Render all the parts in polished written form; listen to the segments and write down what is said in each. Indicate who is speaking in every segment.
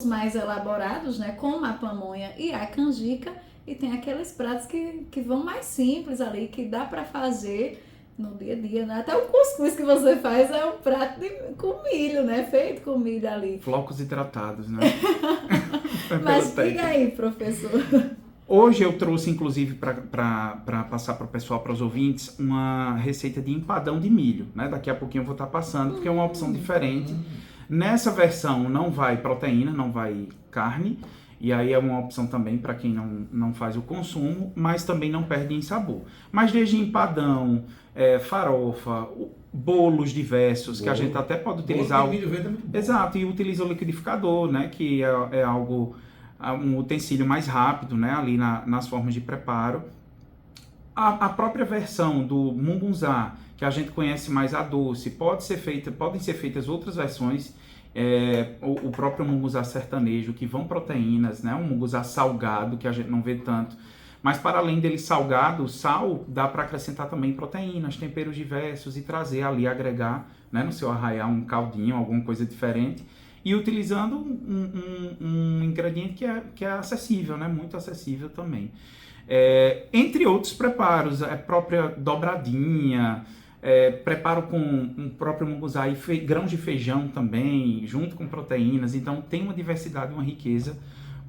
Speaker 1: mais elaborados, né, como a pamonha e a canjica, e tem aqueles pratos que vão mais simples ali, que dá para fazer no dia a dia, né? Até o cuscuz que você faz é um prato com milho, né? Feito com milho ali.
Speaker 2: Flocos hidratados, né?
Speaker 1: Mas diga aí, professor.
Speaker 2: Hoje eu trouxe, inclusive, para passar para o pessoal, para os ouvintes, uma receita de empadão de milho, né? Daqui a pouquinho eu vou estar passando, porque é uma opção diferente. Nessa versão não vai proteína, não vai carne, e aí é uma opção também para quem não faz o consumo, mas também não perde em sabor. Mas desde empadão, farofa, bolos diversos, que a gente até pode utilizar...
Speaker 3: Bolo de milho verde é muito bom.
Speaker 2: Exato, e utiliza o liquidificador, né? Que é algo... um utensílio mais rápido, né, ali nas formas de preparo. A própria versão do mungunzá, que a gente conhece mais a doce, podem ser feitas outras versões, o próprio mungunzá sertanejo, que vão proteínas, né, um mungunzá salgado, que a gente não vê tanto, mas para além dele salgado, o sal dá para acrescentar também proteínas, temperos diversos e trazer ali, agregar, né, no seu arraial um caldinho, alguma coisa diferente, e utilizando um ingrediente que é acessível, né? Muito acessível também. Entre outros preparos, a própria dobradinha, preparo com o próprio munguzá e grãos de feijão também, junto com proteínas. Então tem uma diversidade, uma riqueza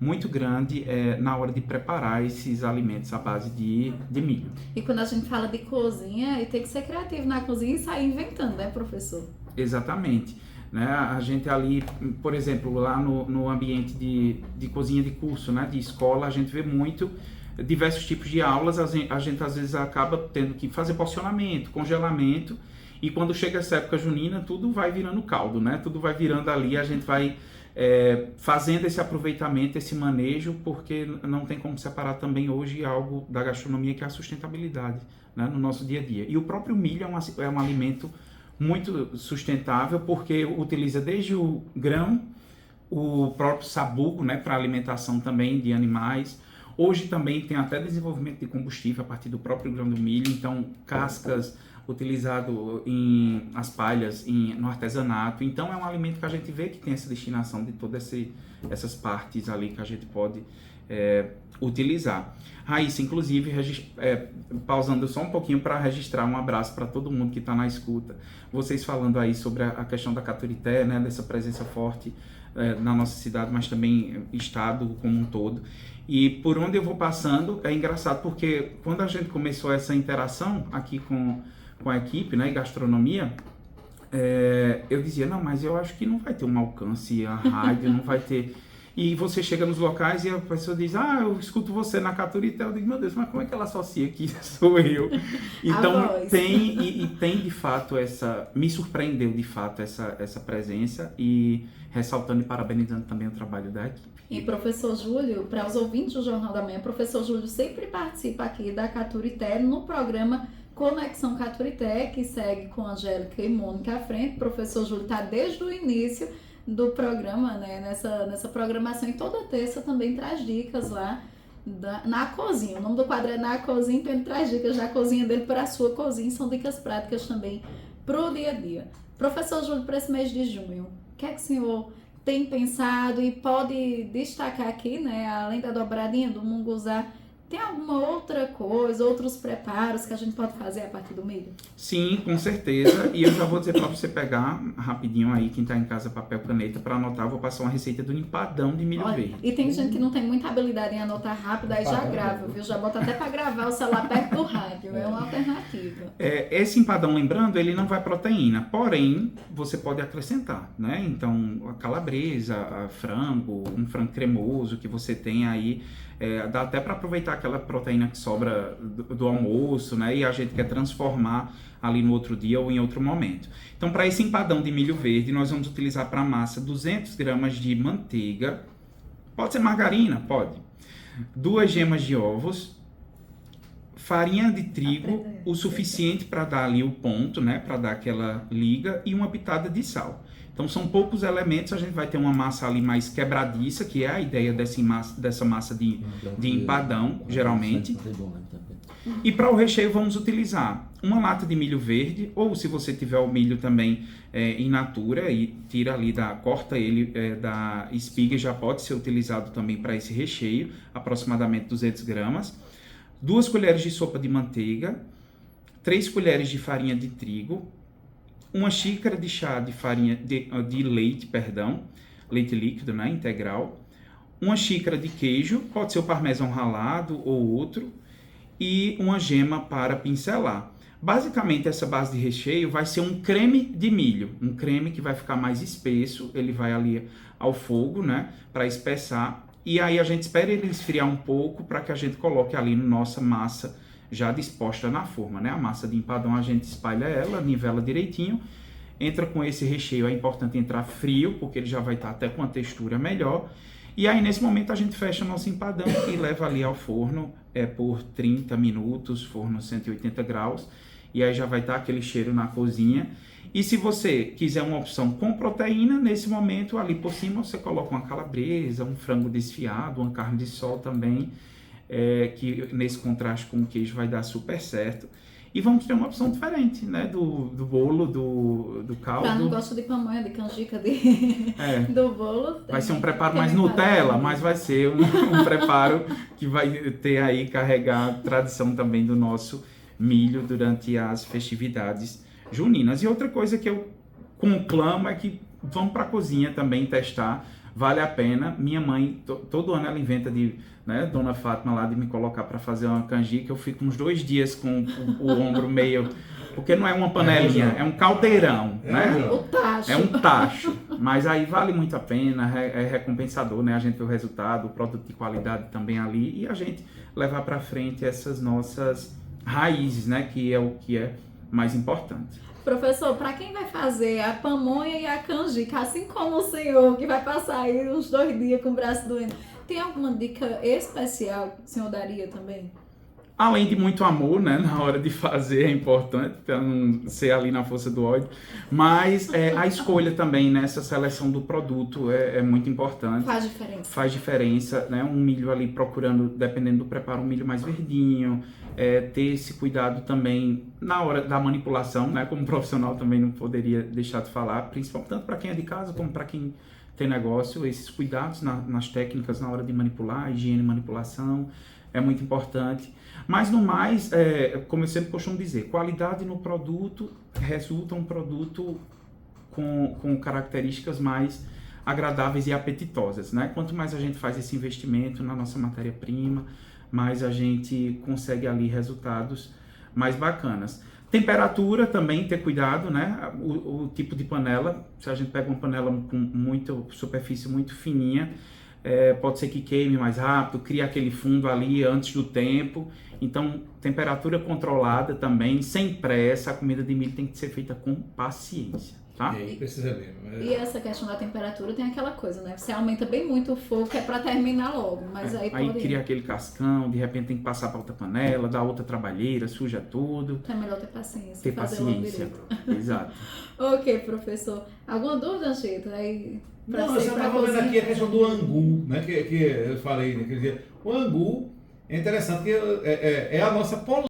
Speaker 2: muito grande na hora de preparar esses alimentos à base de milho.
Speaker 1: E quando a gente fala de cozinha, tem que ser criativo na cozinha e sair inventando, né, professor?
Speaker 2: Exatamente. Né? A gente ali, por exemplo, lá no ambiente de cozinha de curso, né? De escola, a gente vê muito diversos tipos de aulas, a gente às vezes acaba tendo que fazer porcionamento, congelamento, e quando chega essa época junina, tudo vai virando caldo, né? Tudo vai virando ali, a gente vai fazendo esse aproveitamento, esse manejo, porque não tem como separar também hoje algo da gastronomia que é a sustentabilidade, né? No nosso dia a dia. E o próprio milho é um alimento muito sustentável, porque utiliza desde o grão, o próprio sabugo, né, para alimentação também de animais. Hoje também tem até desenvolvimento de combustível a partir do próprio grão do milho, então cascas utilizado as palhas, no artesanato. Então é um alimento que a gente vê que tem essa destinação de todas essas partes ali que a gente pode utilizar. Raíssa, inclusive, pausando só um pouquinho para registrar um abraço para todo mundo que está na escuta. Vocês falando aí sobre a questão da Caturité, né, dessa presença forte na nossa cidade, mas também estado como um todo. E por onde eu vou passando, é engraçado, porque quando a gente começou essa interação aqui com a equipe, né, gastronomia, eu dizia, não, mas eu acho que não vai ter um alcance, a rádio não vai ter... E você chega nos locais e a pessoa diz, eu escuto você na Caturité. Eu digo, meu Deus, mas como é que ela associa que sou eu? Então tem de fato me surpreendeu de fato essa presença, e ressaltando e parabenizando também o trabalho da equipe.
Speaker 1: E professor Júlio, para os ouvintes do Jornal da Manhã, professor Júlio sempre participa aqui da Caturité no programa Conexão Caturité, que segue com Angélica e Mônica à frente. O professor Júlio está desde o início do programa, né, nessa programação, e toda terça também traz dicas lá na cozinha. O nome do quadro é Na Cozinha, então ele traz dicas da cozinha dele para a sua cozinha, são dicas práticas também para o dia a dia. Professor Júlio, para esse mês de junho, o que é que o senhor tem pensado e pode destacar aqui, né, além da dobradinha, do munguzá, tem alguma outra coisa, outros preparos que a gente pode fazer a partir do milho?
Speaker 2: Sim, com certeza. E eu já vou dizer para você pegar rapidinho aí, quem está em casa, papel, caneta, para anotar. Eu vou passar uma receita do empadão de milho verde.
Speaker 1: E tem gente que não tem muita habilidade em anotar rápido, aí já grava, viu? Já bota até para gravar o celular perto do rádio. É uma alternativa.
Speaker 2: Esse empadão, lembrando, ele não vai proteína. Porém, você pode acrescentar, né? Então, a calabresa, um frango cremoso que você tem aí. Dá até para aproveitar aquela proteína que sobra do almoço, né? E a gente quer transformar ali no outro dia ou em outro momento. Então, para esse empadão de milho verde, nós vamos utilizar para a massa 200 gramas de manteiga. Pode ser margarina? Pode. 2 gemas de ovos. Farinha de trigo, o suficiente para dar ali o ponto, né? Para dar aquela liga, e uma pitada de sal. Então são poucos elementos, a gente vai ter uma massa ali mais quebradiça, que é a ideia dessa massa de empadão, geralmente. E para o recheio vamos utilizar uma lata de milho verde, ou se você tiver o milho também in natura e tira ali, corta ele da espiga, já pode ser utilizado também para esse recheio, aproximadamente 200 gramas. 2 colheres de sopa de manteiga, 3 colheres de farinha de trigo, 1 xícara de chá de farinha de leite, leite líquido, né, integral, 1 xícara de queijo, pode ser o parmesão ralado ou outro, e uma gema para pincelar. Basicamente, essa base de recheio vai ser um creme de milho, um creme que vai ficar mais espesso, ele vai ali ao fogo, né, para espessar, e aí a gente espera ele esfriar um pouco para que a gente coloque ali na nossa massa já disposta na forma, né? A massa de empadão a gente espalha ela, nivela direitinho, entra com esse recheio, é importante entrar frio, porque ele já vai estar até com uma textura melhor, e aí nesse momento a gente fecha nosso empadão e leva ali ao forno por 30 minutos, forno 180 graus, e aí já vai estar aquele cheiro na cozinha. E se você quiser uma opção com proteína, nesse momento ali por cima você coloca uma calabresa, um frango desfiado, uma carne de sol também, que nesse contraste com o queijo vai dar super certo. E vamos ter uma opção diferente, né, do bolo, do caldo.
Speaker 1: Pra não gosta de pamonha, de canjica, do bolo.
Speaker 2: Vai ser um preparo mais Nutella, mas vai ser um preparo que vai ter aí, carregar a tradição também do nosso milho durante as festividades juninas. E outra coisa que eu conclamo é que vamos para a cozinha também testar, vale a pena. Minha mãe, todo ano ela inventa Dona Fátima lá, de me colocar para fazer uma canjica. Eu fico uns 2 dias com o ombro meio... Porque não é uma panelinha, é um caldeirão, né?
Speaker 1: O tacho.
Speaker 2: É um tacho. Mas aí vale muito a pena, é recompensador, né? A gente vê o resultado, o produto de qualidade também ali, e a gente levar para frente essas nossas raízes, né? Que é o que é mais importante.
Speaker 1: Professor, para quem vai fazer a pamonha e a canjica, assim como o senhor, que vai passar aí uns 2 dias com o braço doendo, tem alguma dica especial que o senhor daria também?
Speaker 2: Além de muito amor, né, na hora de fazer, é importante, para não ser ali na força do ódio, mas a escolha também, né, essa seleção do produto é muito importante.
Speaker 1: Faz diferença.
Speaker 2: Faz diferença, né, um milho ali procurando, dependendo do preparo, um milho mais verdinho, ter esse cuidado também na hora da manipulação, né, como profissional também não poderia deixar de falar, principalmente tanto para quem é de casa como para quem tem negócio, esses cuidados nas técnicas na hora de manipular, higiene e manipulação, é muito importante. Mas no mais, como eu sempre costumo dizer, qualidade no produto resulta um produto com características mais agradáveis e apetitosas, né? Quanto mais a gente faz esse investimento na nossa matéria-prima, mais a gente consegue ali resultados mais bacanas. Temperatura também, ter cuidado, né? O tipo de panela, se a gente pega uma panela com superfície muito fininha, pode ser que queime mais rápido, cria aquele fundo ali antes do tempo. Então, temperatura controlada também, sem pressa. A comida de milho tem que ser feita com paciência, tá?
Speaker 3: E aí precisa mesmo.
Speaker 1: E essa questão da temperatura tem aquela coisa, né? Você aumenta bem muito o fogo, que é para terminar logo, mas aí pode...
Speaker 2: cria aquele cascão, de repente tem que passar para outra panela, dá outra trabalheira, suja tudo.
Speaker 1: Então é melhor ter paciência.
Speaker 2: Ter
Speaker 1: fazer
Speaker 2: paciência,
Speaker 1: logo direito.
Speaker 2: exato.
Speaker 1: Ok, professor. Alguma dúvida, Anchieta? Aí...
Speaker 3: Não, eu estava vendo aqui a questão do angu, né? Que eu falei, né? Quer dizer, o angu é interessante, que é a nossa